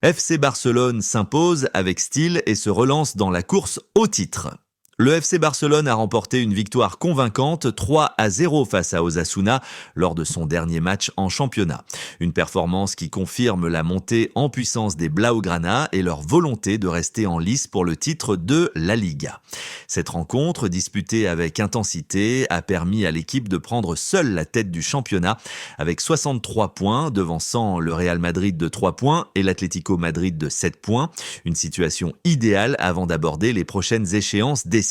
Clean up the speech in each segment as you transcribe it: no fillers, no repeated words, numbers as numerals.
FC Barcelone s'impose avec style et se relance dans la course au titre. Le FC Barcelone a remporté une victoire convaincante 3-0 face à Osasuna lors de son dernier match en championnat. Une performance qui confirme la montée en puissance des Blaugrana et leur volonté de rester en lice pour le titre de la Liga. Cette rencontre, disputée avec intensité, a permis à l'équipe de prendre seule la tête du championnat avec 63 points, devançant le Real Madrid de 3 points et l'Atlético Madrid de 7 points. Une situation idéale avant d'aborder les prochaines échéances décisives.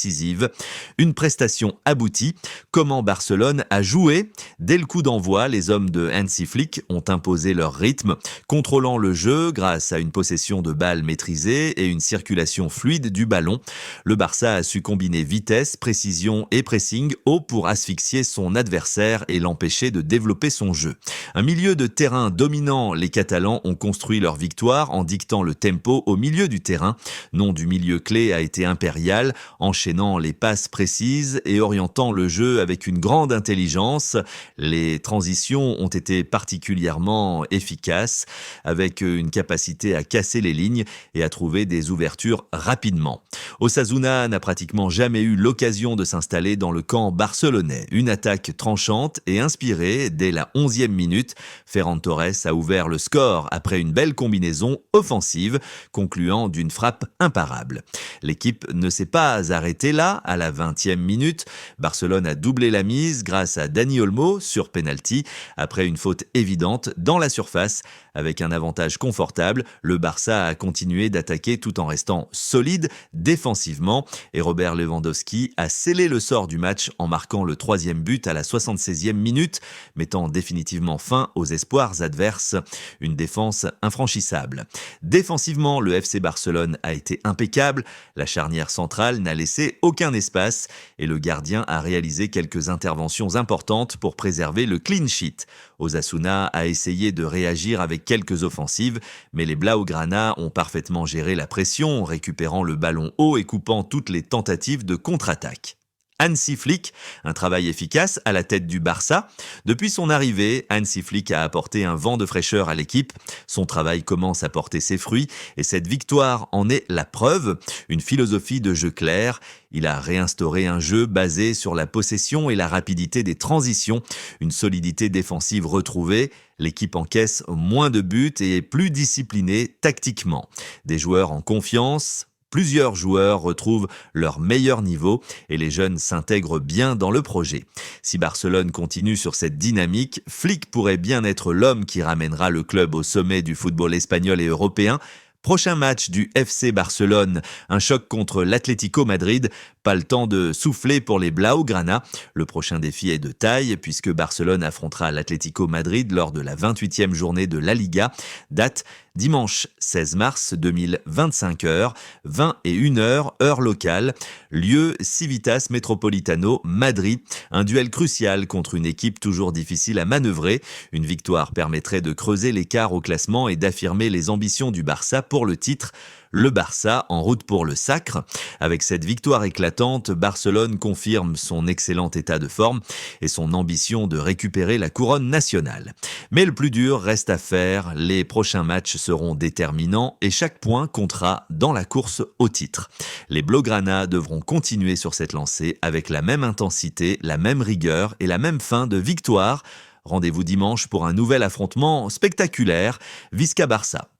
Une prestation aboutie. Comment Barcelone a joué? Dès le coup d'envoi, les hommes de Hansi Flick ont imposé leur rythme, contrôlant le jeu grâce à une possession de balle maîtrisée et une circulation fluide du ballon. Le Barça a su combiner vitesse, précision et pressing haut pour asphyxier son adversaire et l'empêcher de développer son jeu. Un milieu de terrain dominant, les Catalans ont construit leur victoire en dictant le tempo au milieu du terrain. Nom du milieu clé a été impérial, enchaînant les passes précises et orientant le jeu avec une grande intelligence. Les transitions ont été particulièrement efficaces, avec une capacité à casser les lignes et à trouver des ouvertures rapidement. Osasuna n'a pratiquement jamais eu l'occasion de s'installer dans le camp barcelonais. Une attaque tranchante et inspirée dès la 11e minute. Ferran Torres a ouvert le score après une belle combinaison offensive, concluant d'une frappe imparable. L'équipe ne s'est pas arrêtée là, à la 20e minute. Barcelone a doublé la mise grâce à Dani Olmo sur penalty. Après une faute évidente dans la surface, avec un avantage confortable, le Barça a continué d'attaquer tout en restant solide défensivement et Robert Lewandowski a scellé le sort du match en marquant le 3e but à la 76e minute, mettant définitivement fin aux espoirs adverses. Une défense infranchissable. Défensivement, le FC Barcelone a été impeccable. La charnière centrale n'a laissé aucun espace et le gardien a réalisé quelques interventions importantes pour préserver le clean sheet. Osasuna a essayé de réagir avec quelques offensives, mais les Blaugrana ont parfaitement géré la pression, récupérant le ballon haut et coupant toutes les tentatives de contre-attaque. Hansi Flick, un travail efficace à la tête du Barça. Depuis son arrivée, Hansi Flick a apporté un vent de fraîcheur à l'équipe. Son travail commence à porter ses fruits et cette victoire en est la preuve. Une philosophie de jeu claire. Il a réinstauré un jeu basé sur la possession et la rapidité des transitions. Une solidité défensive retrouvée. L'équipe encaisse moins de buts et est plus disciplinée tactiquement. Des joueurs en confiance. Plusieurs joueurs retrouvent leur meilleur niveau et les jeunes s'intègrent bien dans le projet. Si Barcelone continue sur cette dynamique, Flick pourrait bien être l'homme qui ramènera le club au sommet du football espagnol et européen. Prochain match du FC Barcelone, un choc contre l'Atlético Madrid. Pas le temps de souffler pour les Blaugrana. Le prochain défi est de taille puisque Barcelone affrontera l'Atlético Madrid lors de la 28e journée de la Liga. Date dimanche 16 mars 2025 h, 21h, heure locale. Lieu Civitas Metropolitano, Madrid. Un duel crucial contre une équipe toujours difficile à manœuvrer. Une victoire permettrait de creuser l'écart au classement et d'affirmer les ambitions du Barça pour le titre. Le Barça en route pour le sacre. Avec cette victoire éclatante, Barcelone confirme son excellent état de forme et son ambition de récupérer la couronne nationale. Mais le plus dur reste à faire, les prochains matchs seront déterminants et chaque point comptera dans la course au titre. Les Blaugrana devront continuer sur cette lancée avec la même intensité, la même rigueur et la même fin de victoire. Rendez-vous dimanche pour un nouvel affrontement spectaculaire, Visca Barça.